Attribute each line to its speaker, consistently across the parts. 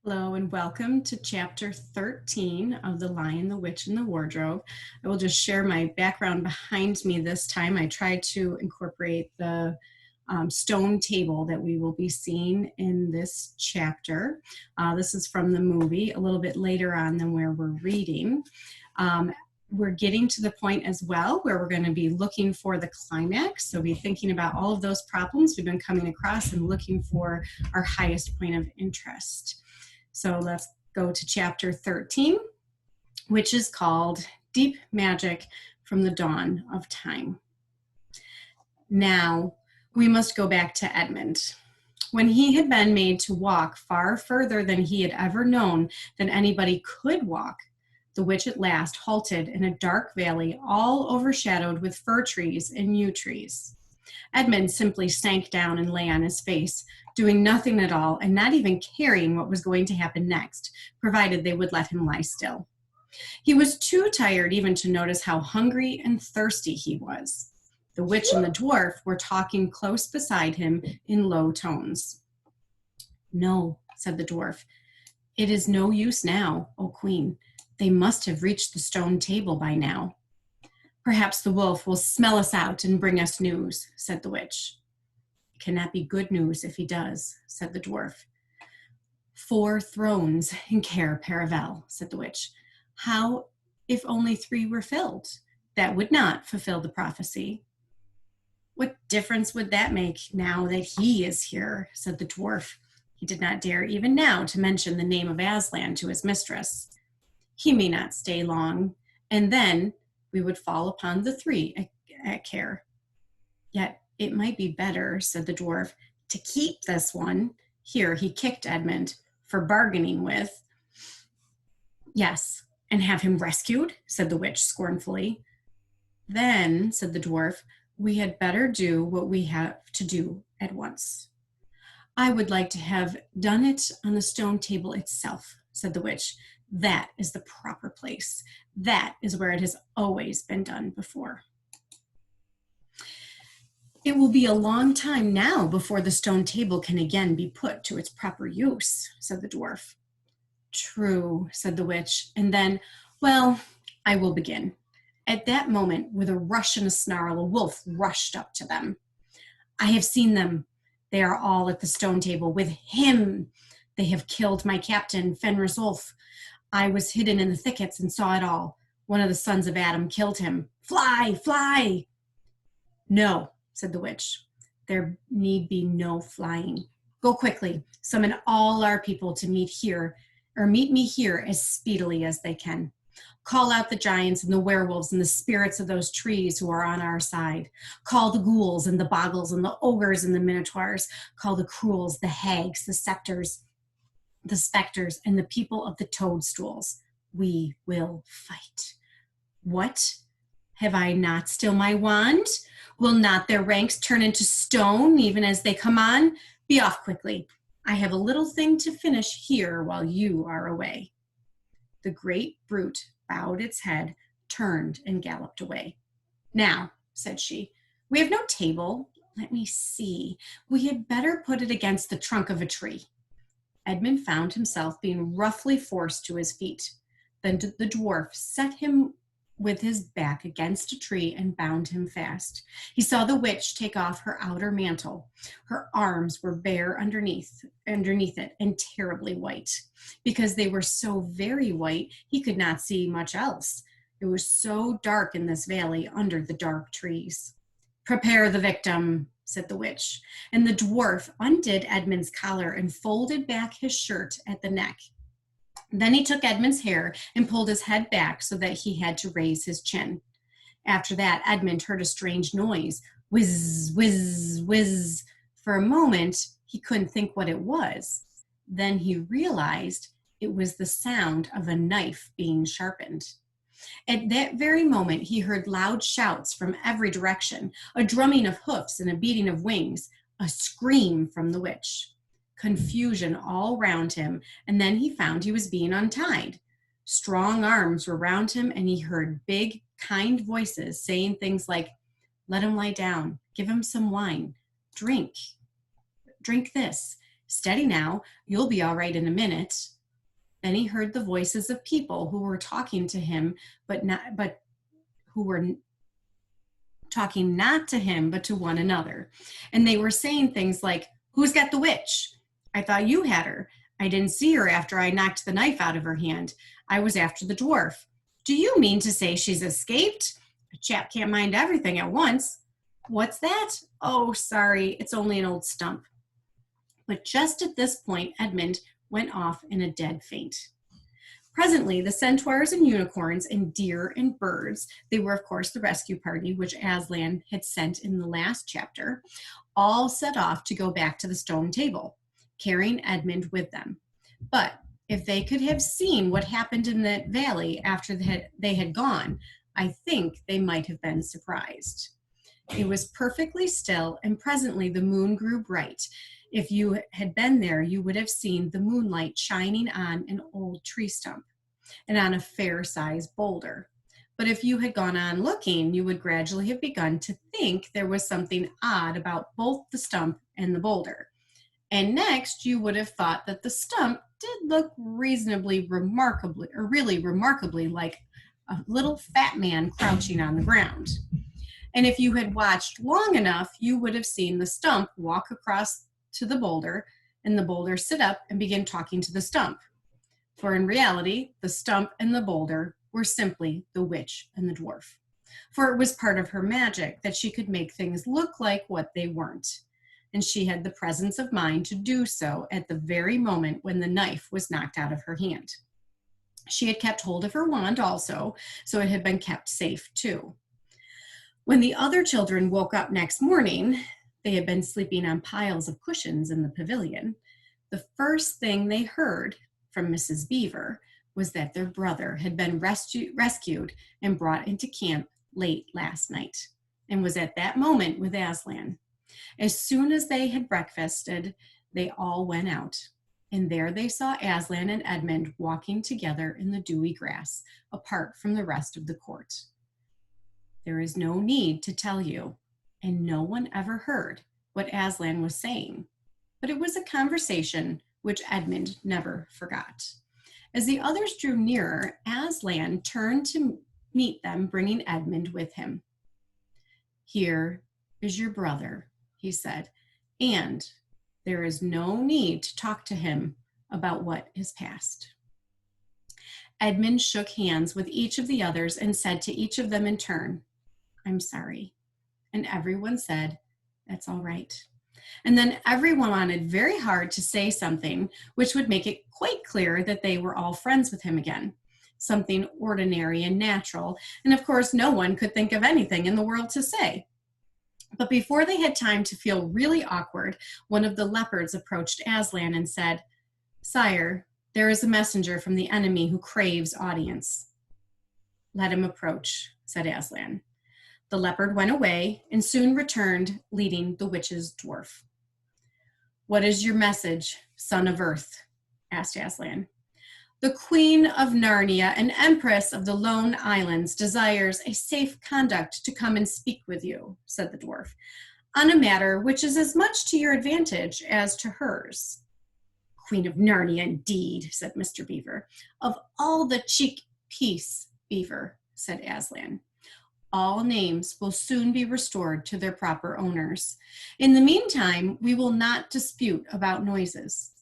Speaker 1: Hello and welcome to chapter 13 of The Lion, the Witch, and the Wardrobe. I will just share my background behind me this time. I tried to incorporate the stone table that we will be seeing in this chapter. This is from the movie a little bit later on than where we're reading. We're getting to the point as well where we're going to be looking for the climax. So be thinking about all of those problems we've been coming across and looking for our highest point of interest. So let's go to chapter 13, which is called Deep Magic from the Dawn of Time. Now, we must go back to Edmund. When he had been made to walk far further than he had ever known that anybody could walk, the witch at last halted in a dark valley all overshadowed with fir trees and yew trees. Edmund simply sank down and lay on his face, doing nothing at all and not even caring what was going to happen next, provided they would let him lie still. He was too tired even to notice how hungry and thirsty he was. The witch and the dwarf were talking close beside him in low tones. "No," said the dwarf, "it is no use now, O queen. They must have reached the stone table by now." "Perhaps the wolf will smell us out and bring us news," said the witch. "It cannot be good news if he does," said the dwarf. "4 thrones in Cair Paravel," said the witch. "How if only 3 were filled? That would not fulfill the prophecy." "What difference would that make now that he is here?" said the dwarf. He did not dare even now to mention the name of Aslan to his mistress. "He may not stay long, and then we would fall upon the 3 at Cair. Yet it might be better," said the dwarf, "to keep this one." Here he kicked Edmund for bargaining with. "Yes, and have him rescued," said the witch scornfully. "Then," said the dwarf, "we had better do what we have to do at once." "I would like to have done it on the stone table itself," said the witch. "That is the proper place. That is where it has always been done before." "It will be a long time now before the stone table can again be put to its proper use," said the dwarf. "True," said the witch, and then, "Well, I will begin." At that moment, with a rush and a snarl, a wolf rushed up to them. "I have seen them. They are all at the stone table with him. They have killed my captain, Fenris Ulf. I was hidden in the thickets and saw it all. One of the sons of Adam killed him. Fly, fly!" "No," said the witch. "There need be no flying. Go quickly. Summon all our people to meet me here as speedily as they can. Call out the giants and the werewolves and the spirits of those trees who are on our side. Call the ghouls and the bogles and the ogres and the minotaurs. Call the cruels, the hags, the specters, and the people of the toadstools. We will fight." "What? Have I not still my wand? Will not their ranks turn into stone even as they come on? Be off quickly. I have a little thing to finish here while you are away." The great brute bowed its head, turned, and galloped away. "Now," said she, "we have no table. Let me see. We had better put it against the trunk of a tree." Edmund found himself being roughly forced to his feet. Then the dwarf set him with his back against a tree and bound him fast. He saw the witch take off her outer mantle. Her arms were bare underneath it and terribly white. Because they were so very white, he could not see much else. It was so dark in this valley under the dark trees. "Prepare the victim," said the witch, and the dwarf undid Edmund's collar and folded back his shirt at the neck. Then he took Edmund's hair and pulled his head back so that he had to raise his chin. After that, Edmund heard a strange noise, whiz, whiz, whiz. For a moment, he couldn't think what it was. Then he realized it was the sound of a knife being sharpened. At that very moment, he heard loud shouts from every direction, a drumming of hoofs and a beating of wings, a scream from the witch. Confusion all round him, and then he found he was being untied. Strong arms were round him, and he heard big, kind voices saying things like, "Let him lie down, give him some wine, drink this, steady now, you'll be all right in a minute." Then he heard the voices of people who were talking to him, but who were talking not to him, but to one another. And they were saying things like, "Who's got the witch? I thought you had her. I didn't see her after I knocked the knife out of her hand. I was after the dwarf. Do you mean to say she's escaped? A chap can't mind everything at once. What's that? Oh, sorry, it's only an old stump." But just at this point, Edmund went off in a dead faint. Presently, the centaurs and unicorns and deer and birds, they were of course the rescue party which Aslan had sent in the last chapter, all set off to go back to the stone table, carrying Edmund with them. But if they could have seen what happened in that valley after they had gone, I think they might have been surprised. It was perfectly still, and presently the moon grew bright. If you had been there, you would have seen the moonlight shining on an old tree stump and on a fair-sized boulder. But if you had gone on looking, you would gradually have begun to think there was something odd about both the stump and the boulder. And next, you would have thought that the stump did look really remarkably like a little fat man crouching on the ground. And if you had watched long enough, you would have seen the stump walk across to the boulder, and the boulder sit up and begin talking to the stump. For in reality, the stump and the boulder were simply the witch and the dwarf. For it was part of her magic that she could make things look like what they weren't. And she had the presence of mind to do so at the very moment when the knife was knocked out of her hand. She had kept hold of her wand also, so it had been kept safe too. When the other children woke up next morning, they had been sleeping on piles of cushions in the pavilion. The first thing they heard from Mrs. Beaver was that their brother had been rescued and brought into camp late last night, and was at that moment with Aslan. As soon as they had breakfasted, they all went out, and there they saw Aslan and Edmund walking together in the dewy grass, apart from the rest of the court. There is no need to tell you, and no one ever heard what Aslan was saying, but it was a conversation which Edmund never forgot. As the others drew nearer, Aslan turned to meet them, bringing Edmund with him. "Here is your brother," he said, "and there is no need to talk to him about what is past." Edmund shook hands with each of the others and said to each of them in turn, "I'm sorry." And everyone said, "That's all right." And then everyone wanted very hard to say something which would make it quite clear that they were all friends with him again, something ordinary and natural, and of course no one could think of anything in the world to say. But before they had time to feel really awkward, one of the leopards approached Aslan and said, "Sire, there is a messenger from the enemy who craves audience." "Let him approach," said Aslan. The leopard went away and soon returned, leading the witch's dwarf. "What is your message, son of earth?" asked Aslan. "The Queen of Narnia and Empress of the Lone Islands desires a safe conduct to come and speak with you," said the dwarf, "on a matter which is as much to your advantage as to hers." "Queen of Narnia, indeed," said Mr. Beaver. "Of all the peace, Beaver," said Aslan. "All names will soon be restored to their proper owners. In the meantime, we will not dispute about noises.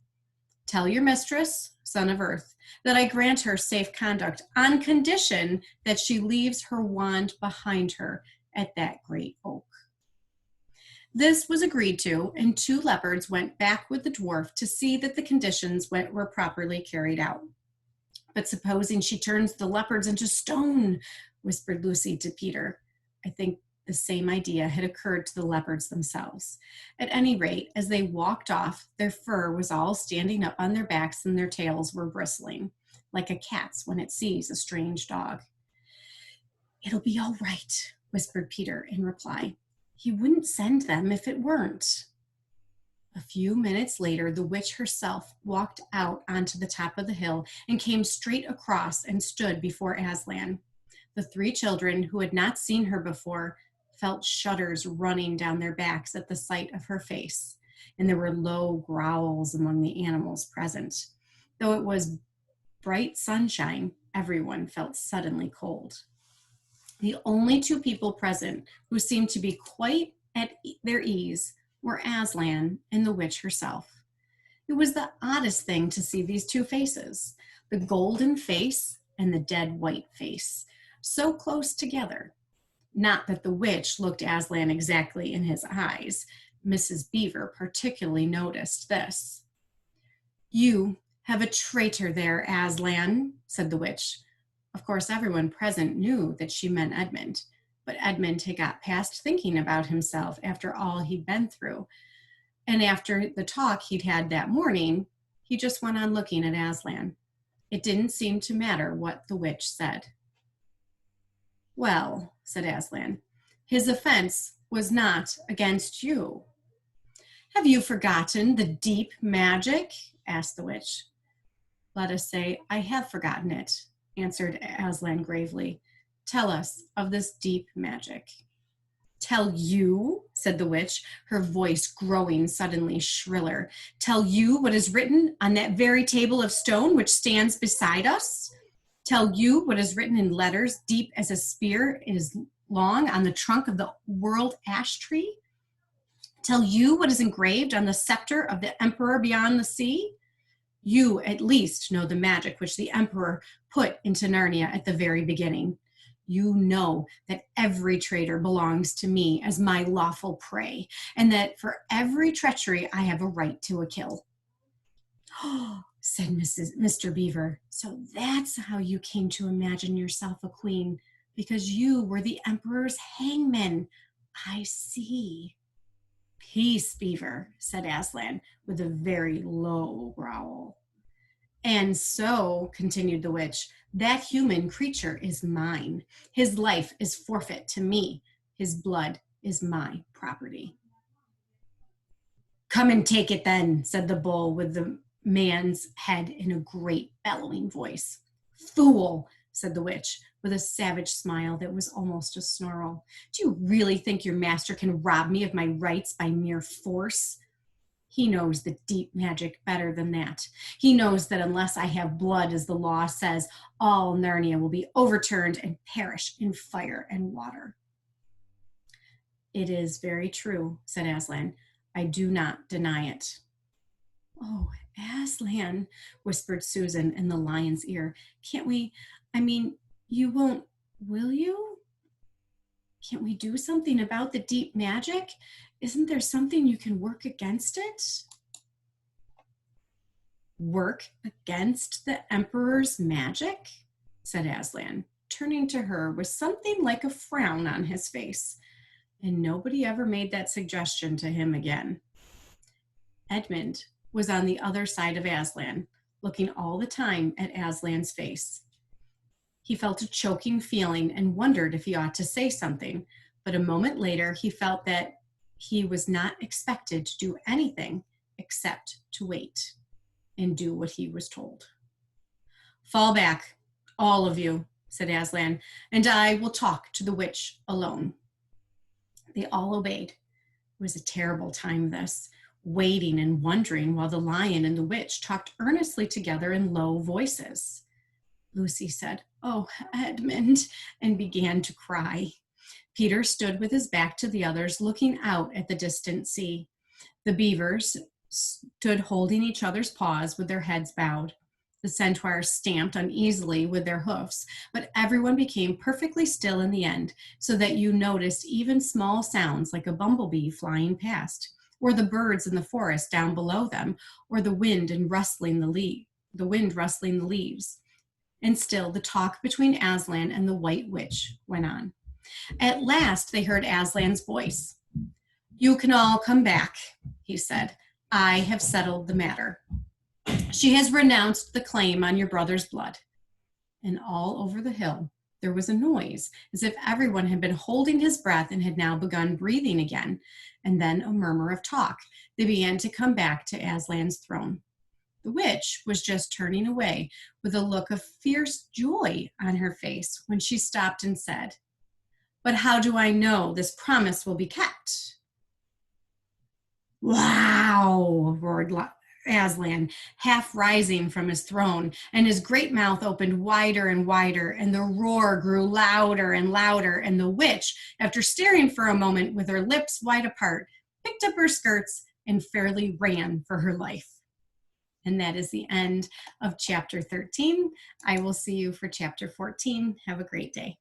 Speaker 1: Tell your mistress, son of earth, that I grant her safe conduct on condition that she leaves her wand behind her at that great oak." This was agreed to, and 2 leopards went back with the dwarf to see that the conditions were properly carried out. "But supposing she turns the leopards into stone," whispered Lucy to Peter. I think the same idea had occurred to the leopards themselves. At any rate, as they walked off, their fur was all standing up on their backs and their tails were bristling, like a cat's when it sees a strange dog. "It'll be all right," whispered Peter in reply. "He wouldn't send them if it weren't." A few minutes later, the witch herself walked out onto the top of the hill and came straight across and stood before Aslan. The 3 children, who had not seen her before, felt shudders running down their backs at the sight of her face, and there were low growls among the animals present. Though it was bright sunshine, everyone felt suddenly cold. The only two people present who seemed to be quite at their ease were Aslan and the witch herself. It was the oddest thing to see these two faces, the golden face and the dead white face, so close together. Not that the witch looked Aslan exactly in his eyes. Mrs. Beaver particularly noticed this. "You have a traitor there, Aslan," said the witch. Of course, everyone present knew that she meant Edmund, but Edmund had got past thinking about himself after all he'd been through. And after the talk he'd had that morning, he just went on looking at Aslan. It didn't seem to matter what the witch said. "Well," said Aslan, "his offense was not against you." "Have you forgotten the deep magic?" asked the witch. "Let us say I have forgotten it," answered Aslan gravely. "Tell us of this deep magic." "Tell you?" said the witch, her voice growing suddenly shriller. "Tell you what is written on that very table of stone which stands beside us? Tell you what is written in letters deep as a spear is long on the trunk of the world ash tree? Tell you what is engraved on the scepter of the emperor beyond the sea? You at least know the magic which the emperor put into Narnia at the very beginning. You know that every traitor belongs to me as my lawful prey, and that for every treachery I have a right to a kill." "Oh," said Mr. Beaver, "so that's how you came to imagine yourself a queen, because you were the emperor's hangman. I see." "Peace, Beaver," said Aslan with a very low growl. "And so," continued the witch, "that human creature is mine. His life is forfeit to me. His blood is my property." "Come and take it then," said the bull with the man's head in a great bellowing voice. "Fool," said the witch with a savage smile that was almost a snarl. "Do you really think your master can rob me of my rights by mere force? He knows the deep magic better than that. He knows that unless I have blood, as the law says, all Narnia will be overturned and perish in fire and water." "It is very true," said Aslan. "I do not deny it." "Oh, Aslan," whispered Susan in the lion's ear. "Can't we, you won't, will you? Can't we do something about the deep magic? Isn't there something you can work against it?" "Work against the emperor's magic?" said Aslan, turning to her with something like a frown on his face. And nobody ever made that suggestion to him again. Edmund was on the other side of Aslan, looking all the time at Aslan's face. He felt a choking feeling and wondered if he ought to say something, but a moment later he felt that he was not expected to do anything except to wait and do what he was told. "Fall back, all of you," said Aslan, "and I will talk to the witch alone." They all obeyed. It was a terrible time, this, waiting and wondering while the lion and the witch talked earnestly together in low voices. Lucy said, "Oh, Edmund," and began to cry. Peter stood with his back to the others, looking out at the distant sea. The beavers stood holding each other's paws with their heads bowed. The centaurs stamped uneasily with their hoofs, but everyone became perfectly still in the end, so that you noticed even small sounds like a bumblebee flying past, or the birds in the forest down below them, or the wind rustling the leaves. And still the talk between Aslan and the White Witch went on. At last they heard Aslan's voice. "You can all come back," he said. "I have settled the matter. She has renounced the claim on your brother's blood." And all over the hill there was a noise, as if everyone had been holding his breath and had now begun breathing again, and then a murmur of talk. They began to come back to Aslan's throne. The witch was just turning away with a look of fierce joy on her face when she stopped and said, "But how do I know this promise will be kept?" "Wow!" roared Aslan, half rising from his throne, and his great mouth opened wider and wider, and the roar grew louder and louder, and the witch, after staring for a moment with her lips wide apart, picked up her skirts and fairly ran for her life. And that is the end of chapter 13. I will see you for chapter 14. Have a great day.